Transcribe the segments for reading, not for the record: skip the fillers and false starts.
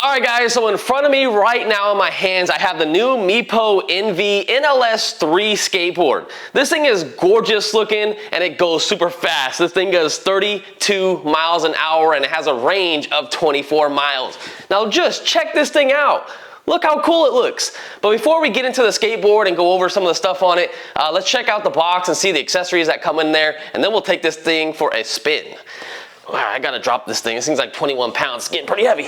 All right guys, so in front of me right now in my hands, I have the new MEEPO NLS 3 skateboard. This thing is gorgeous looking and it goes super fast. This thing goes 32 miles an hour and it has a range of 24 miles. Now just check this thing out. Look how cool it looks. But before we get into the skateboard and go over some of the stuff on it, let's check out the box and see the accessories that come in there, and then we'll take this thing for a spin. All right, I gotta drop this thing. This thing's like 21 pounds, it's getting pretty heavy.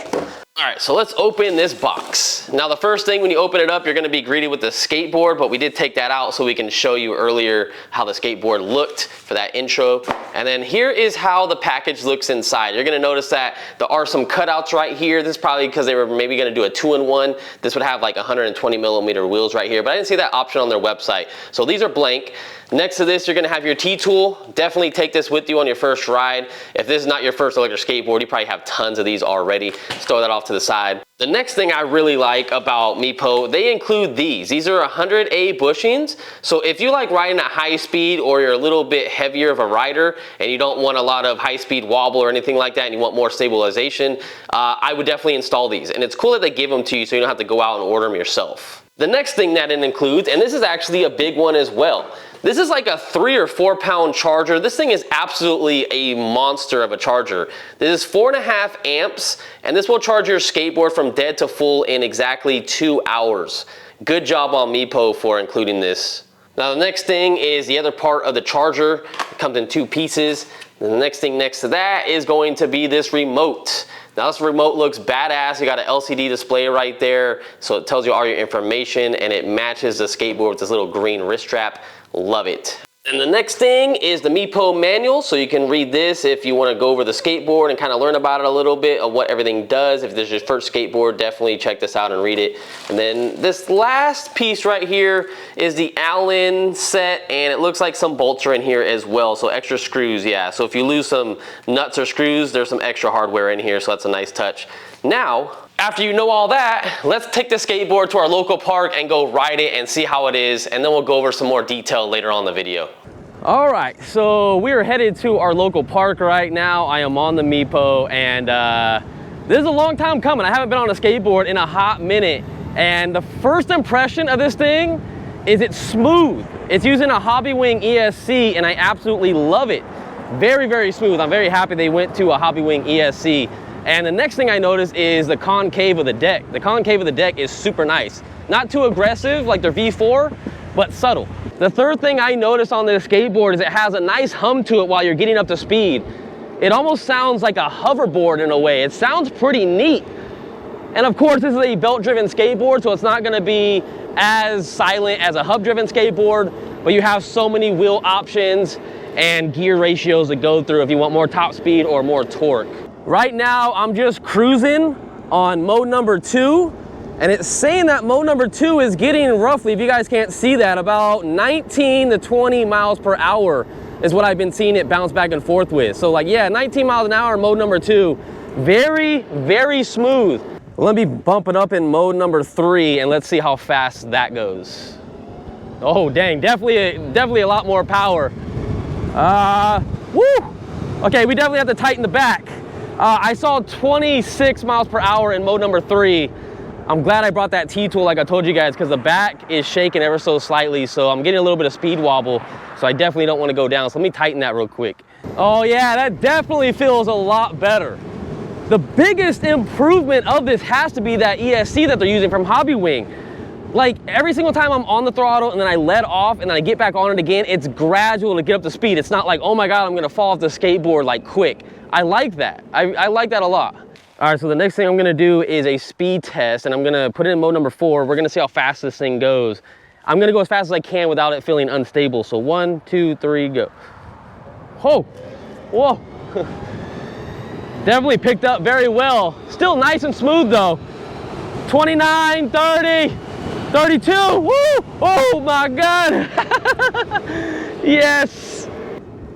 All right, so let's open this box. Now the first thing when you open it up, you're gonna be greeted with the skateboard, but we did take that out so we can show you earlier how the skateboard looked for that intro. And then here is how the package looks inside. You're gonna notice that there are some cutouts right here. This is probably because they were maybe gonna do a 2-in-1. This would have like 120 millimeter wheels right here, but I didn't see that option on their website. So these are blank. Next to this, you're gonna have your T-tool. Definitely take this with you on your first ride. If this is not your first electric skateboard, you probably have tons of these already. Just throw that off to the side. The next thing I really like about MEEPO, they include these. These are 100A bushings. So if you like riding at high speed or you're a little bit heavier of a rider and you don't want a lot of high speed wobble or anything like that and you want more stabilization, I would definitely install these. And it's cool that they give them to you so you don't have to go out and order them yourself. The next thing that it includes, and this is actually a big one as well, this is like a 3 or 4 pound charger. This thing is absolutely a monster of a charger. This is 4.5 amps, and this will charge your skateboard from dead to full in exactly 2 hours. Good job on MEEPO for including this. Now the next thing is the other part of the charger. It comes in 2 pieces. And the next thing next to that is going to be this remote. Now this remote looks badass. You got an LCD display right there, so it tells you all your information and it matches the skateboard with this little green wrist strap. Love it. And the next thing is the MEEPO manual, so you can read this if you want to go over the skateboard and kind of learn about it a little bit of what everything does. If this is your first skateboard, definitely check this out and read it. And then this last piece right here is the Allen set, and it looks like some bolts are in here as well, so extra screws, yeah. So if you lose some nuts or screws, there's some extra hardware in here, so that's a nice touch. Now, after you know all that, let's take the skateboard to our local park and go ride it and see how it is, and then we'll go over some more detail later on in the video. All right, so we are headed to our local park right now. I am on the MEEPO, and this is a long time coming. I haven't been on a skateboard in a hot minute, and the first impression of this thing is it's smooth. It's using a Hobbywing ESC, and I absolutely love it. Very, very smooth. I'm very happy they went to a Hobbywing ESC. And the next thing I noticed is the concave of the deck. The concave of the deck is super nice. Not too aggressive like their V4, but subtle. The third thing I noticed on this skateboard is it has a nice hum to it while you're getting up to speed. It almost sounds like a hoverboard in a way. It sounds pretty neat. And of course, this is a belt-driven skateboard, so it's not gonna be as silent as a hub-driven skateboard, but you have so many wheel options and gear ratios to go through if you want more top speed or more torque. Right now, I'm just cruising on mode number 2, and it's saying that mode number 2 is getting roughly, if you guys can't see that, about 19 to 20 miles per hour is what I've been seeing it bounce back and forth with. So like, yeah, 19 miles an hour, mode number 2. Very, very smooth. Let me bump it up in mode number 3, and let's see how fast that goes. Oh, dang, definitely a lot more power. Woo! Okay, we definitely have to tighten the back. I saw 26 miles per hour in mode number 3. I'm glad I brought that T-tool like I told you guys, because the back is shaking ever so slightly, so I'm getting a little bit of speed wobble, so I definitely don't want to go down. So let me tighten that real quick. Oh yeah, that definitely feels a lot better. The biggest improvement of this has to be that ESC that they're using from Hobbywing. Like every single time I'm on the throttle and then I let off and then I get back on it again, it's gradual to get up to speed. It's not like, oh my God, I'm gonna fall off the skateboard like quick. I like that. I like that a lot. All right, so the next thing I'm gonna do is a speed test, and I'm gonna put it in mode number 4. We're gonna see how fast this thing goes. I'm gonna go as fast as I can without it feeling unstable. So 1, 2, 3, go. Oh, whoa. Definitely picked up very well. Still nice and smooth though. 29, 30, 32, woo! Oh my God. Yes.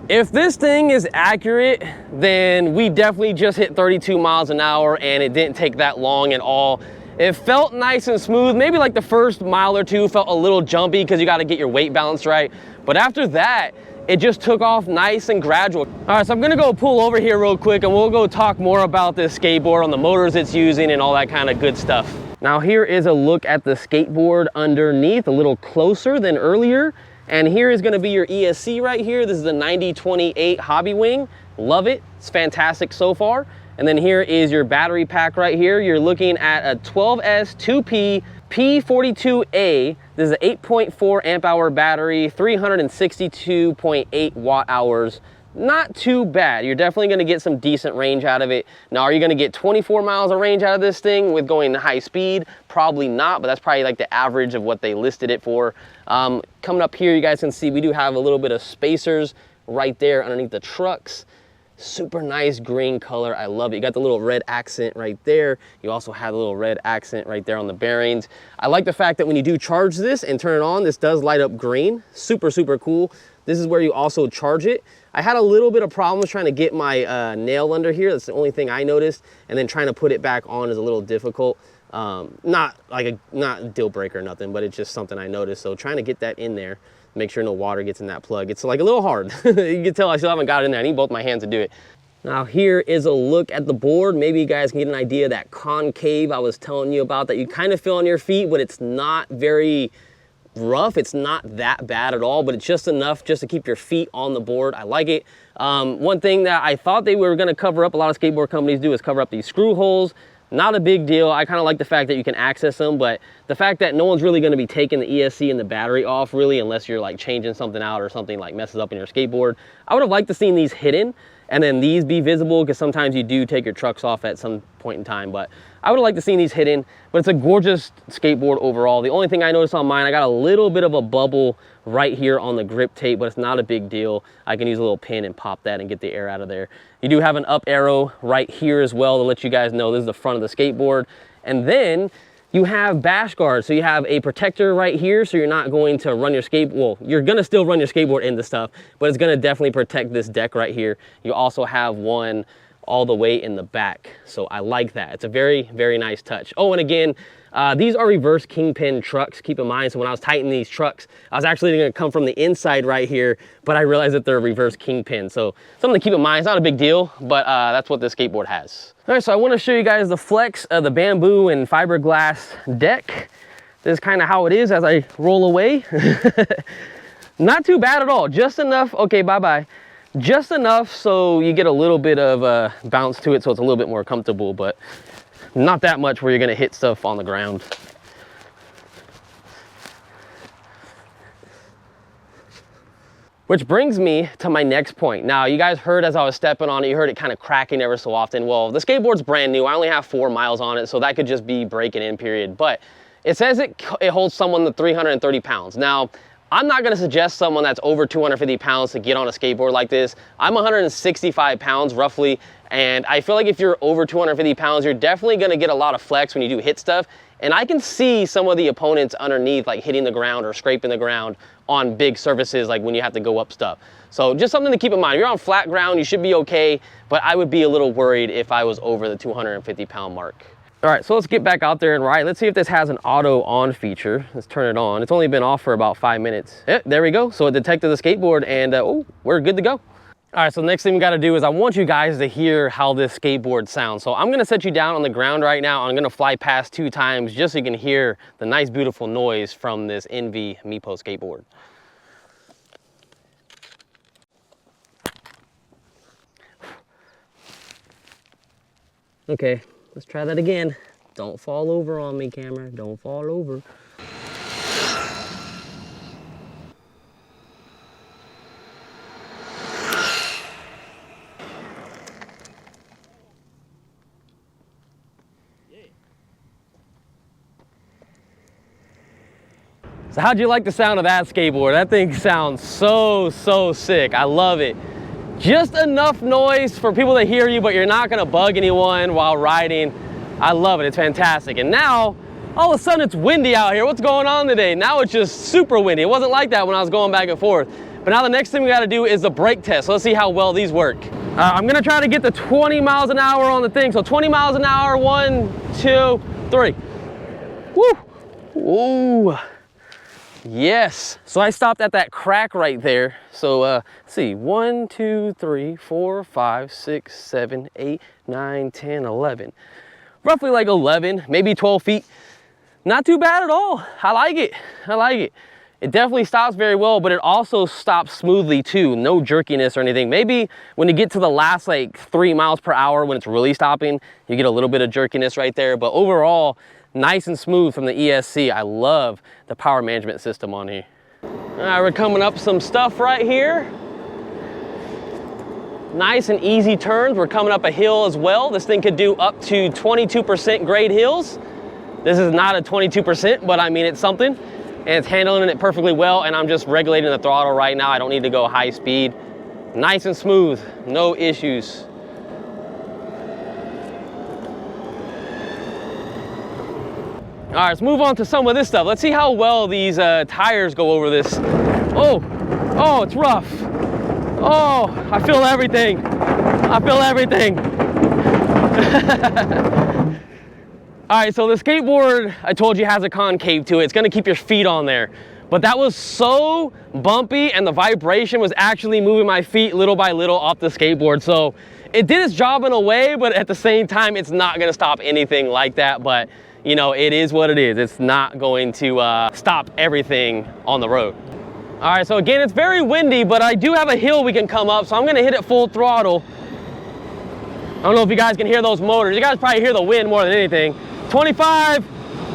If this thing is accurate, then we definitely just hit 32 miles an hour and it didn't take that long at all. It felt nice and smooth. Maybe like the first mile or two felt a little jumpy because you got to get your weight balance right. But after that, it just took off nice and gradual. All right, so I'm gonna go pull over here real quick and we'll go talk more about this skateboard, on the motors it's using and all that kind of good stuff. Now here is a look at the skateboard underneath, a little closer than earlier. And here is gonna be your ESC right here. This is the 9028 Hobby Wing. Love it, it's fantastic so far. And then here is your battery pack right here. You're looking at a 12S 2P P42A. This is an 8.4 amp hour battery, 362.8 watt hours. Not too bad. You're definitely gonna get some decent range out of it. Now, are you gonna get 24 miles of range out of this thing with going high speed? Probably not, but that's probably like the average of what they listed it for. Coming up here, you guys can see we do have a little bit of spacers right there underneath the trucks. Super nice green color, I love it. You got the little red accent right there. You also have a little red accent right there on the bearings. I like the fact that when you do charge this and turn it on, this does light up green. Super, super cool. This is where you also charge it. I had a little bit of problems trying to get my nail under here. That's the only thing I noticed. And then trying to put it back on is a little difficult. Not a deal breaker or nothing, but it's just something I noticed. So trying to get that in there, make sure no water gets in that plug. It's like a little hard. You can tell I still haven't got it in there. I need both my hands to do it. Now here is a look at the board. Maybe you guys can get an idea of that concave I was telling you about that you kind of feel on your feet, but it's not very rough. It's not that bad at all, but it's just enough just to keep your feet on the board. I like it. One thing that I thought they were gonna cover up, a lot of skateboard companies do, is cover up these screw holes. Not a big deal. I kind of like the fact that you can access them, but the fact that no one's really going to be taking the ESC and the battery off really, unless you're like changing something out or something like messes up in your skateboard. I would have liked to seen these hidden and then these be visible, because sometimes you do take your trucks off at some point in time, but I would have liked to seen these hidden. But it's a gorgeous skateboard overall. The only thing I noticed on mine, I got a little bit of a bubble right here on the grip tape, but it's not a big deal. I can use a little pin and pop that and get the air out of there. You do have an up arrow right here as well to let you guys know this is the front of the skateboard. And then you have bash guards. So you have a protector right here, so you're not going to run your well, you're gonna still run your skateboard into stuff, but it's gonna definitely protect this deck right here. You also have one all the way in the back. So I like that. It's a very, very nice touch. Oh, and again, these are reverse kingpin trucks. Keep in mind, so when I was tightening these trucks, I was actually gonna come from the inside right here, but I realized that they're reverse kingpin. So something to keep in mind. It's not a big deal, but that's what this skateboard has. All right, so I wanna show you guys the flex of the bamboo and fiberglass deck. This is kind of how it is as I roll away. Not too bad at all, just enough, okay, bye-bye. Just enough so you get a little bit of bounce to it, so it's a little bit more comfortable, but not that much where you're gonna hit stuff on the ground. Which brings me to my next point. Now, you guys heard as I was stepping on it, you heard it kind of cracking ever so often. Well, the skateboard's brand new. I only have 4 miles on it, so that could just be breaking in, period. But it says it holds someone to 330 pounds. Now, I'm not gonna suggest someone that's over 250 pounds to get on a skateboard like this. I'm 165 pounds roughly, and I feel like if you're over 250 pounds, you're definitely gonna get a lot of flex when you do hit stuff. And I can see some of the opponents underneath like hitting the ground or scraping the ground on big surfaces, like when you have to go up stuff. So just something to keep in mind. If you're on flat ground, you should be okay, but I would be a little worried if I was over the 250 pound mark. All right, so let's get back out there and ride. Let's see if this has an auto on feature. Let's turn it on. It's only been off for about 5 minutes. There we go. So it detected the skateboard and oh, we're good to go. All right, so the next thing we gotta do is I want you guys to hear how this skateboard sounds. So I'm gonna set you down on the ground right now. I'm gonna fly past 2 times just so you can hear the nice, beautiful noise from this NV MEEPO skateboard. Okay. Let's try that again. Don't fall over on me, camera. Don't fall over. So how'd you like the sound of that skateboard? That thing sounds so, so sick. I love it. Just enough noise for people to hear you, but you're not gonna bug anyone while riding. I love it, it's fantastic. And now, all of a sudden it's windy out here. What's going on today? Now it's just super windy. It wasn't like that when I was going back and forth. But now the next thing we gotta do is the brake test. So let's see how well these work. I'm gonna try to get the 20 miles an hour on the thing. So 20 miles an hour, 1, 2, 3. Woo! Ooh. Yes. So I stopped at that crack right there. So let's see, 1, 2, 3, 4, 5, 6, 7, 8, 9, 10, 11. Roughly like 11, maybe 12 feet. Not too bad at all. I like it. I like it. It definitely stops very well, but it also stops smoothly too. No jerkiness or anything. Maybe when you get to the last like 3 miles per hour, when it's really stopping, you get a little bit of jerkiness right there. But overall, nice and smooth from the ESC. I love the power management system on here. All right, we're coming up some stuff right here. Nice and easy turns. We're coming up a hill as well. This thing could do up to 22% grade hills. This is not a 22%, but I mean, it's something. And it's handling it perfectly well, and I'm just regulating the throttle right now. I don't need to go high speed. Nice and smooth, no issues. All right, let's move on to some of this stuff. Let's see how well these tires go over this. Oh, it's rough. Oh, I feel everything. I feel everything. All right, so the skateboard, I told you, has a concave to it. It's gonna keep your feet on there. But that was so bumpy, and the vibration was actually moving my feet little by little off the skateboard. So it did its job in a way, but at the same time, it's not gonna stop anything like that. But you know, it is what it is. It's not going to stop everything on the road. All right, so again, it's very windy, but I do have a hill we can come up, so I'm gonna hit it full throttle. I don't know if you guys can hear those motors. You guys probably hear the wind more than anything. 25,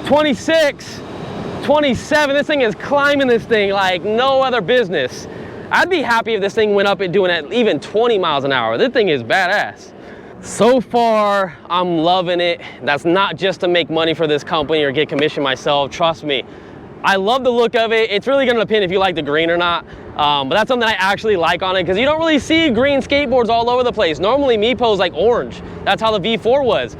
26, 27. This thing is climbing this thing like no other business. I'd be happy if this thing went up and doing at even 20 miles an hour. This thing is badass. So far, I'm loving it. That's not just to make money for this company or get commission myself. Trust me. I love the look of it. It's really gonna depend if you like the green or not. But that's something I actually like on it, because you don't really see green skateboards all over the place. Normally MEEPO is like orange. That's how the V4 was.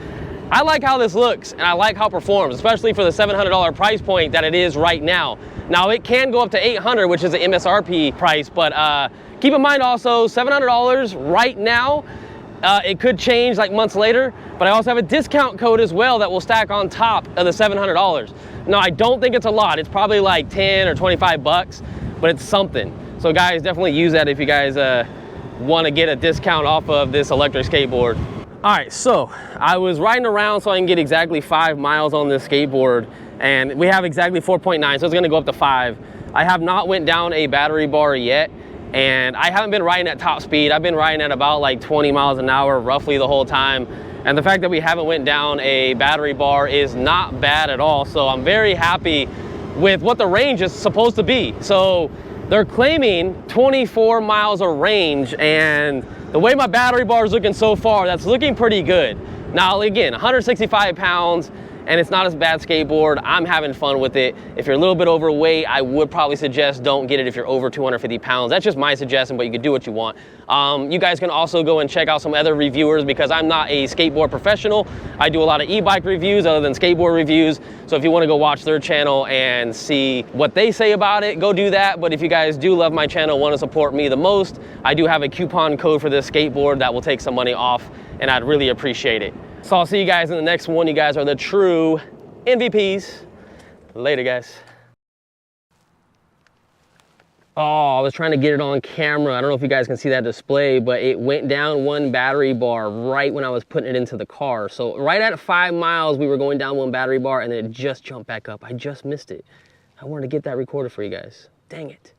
I like how this looks, and I like how it performs, especially for the $700 price point that it is right now. Now it can go up to $800, which is the MSRP price, but keep in mind also, $700 right now. It could change like months later, but I also have a discount code as well that will stack on top of the $700. Now, I don't think it's a lot. It's probably like 10 or 25 bucks, but it's something. So guys, definitely use that if you guys want to get a discount off of this electric skateboard. All right, so I was riding around so I can get exactly 5 miles on this skateboard, and we have exactly 4.9, so it's gonna go up to 5. I have not went down a battery bar yet, and I haven't been riding at top speed. I've been riding at about like 20 miles an hour roughly the whole time. And the fact that we haven't went down a battery bar is not bad at all. So I'm very happy with what the range is supposed to be. So they're claiming 24 miles of range, and the way my battery bar is looking so far, that's looking pretty good. Now again, 165 pounds, and it's not as bad skateboard. I'm having fun with it. If you're a little bit overweight, I would probably suggest don't get it if you're over 250 pounds. That's just my suggestion, but you can do what you want. You guys can also go and check out some other reviewers, because I'm not a skateboard professional. I do a lot of e-bike reviews other than skateboard reviews. So if you want to go watch their channel and see what they say about it, go do that. But if you guys do love my channel, want to support me the most, I do have a coupon code for this skateboard that will take some money off, and I'd really appreciate it. So I'll see you guys in the next one. You guys are the true MVPs. Later, guys. Oh, I was trying to get it on camera. I don't know if you guys can see that display, but it went down one battery bar right when I was putting it into the car. So right at 5 miles, we were going down one battery bar, and then it just jumped back up. I just missed it. I wanted to get that recorded for you guys. Dang it.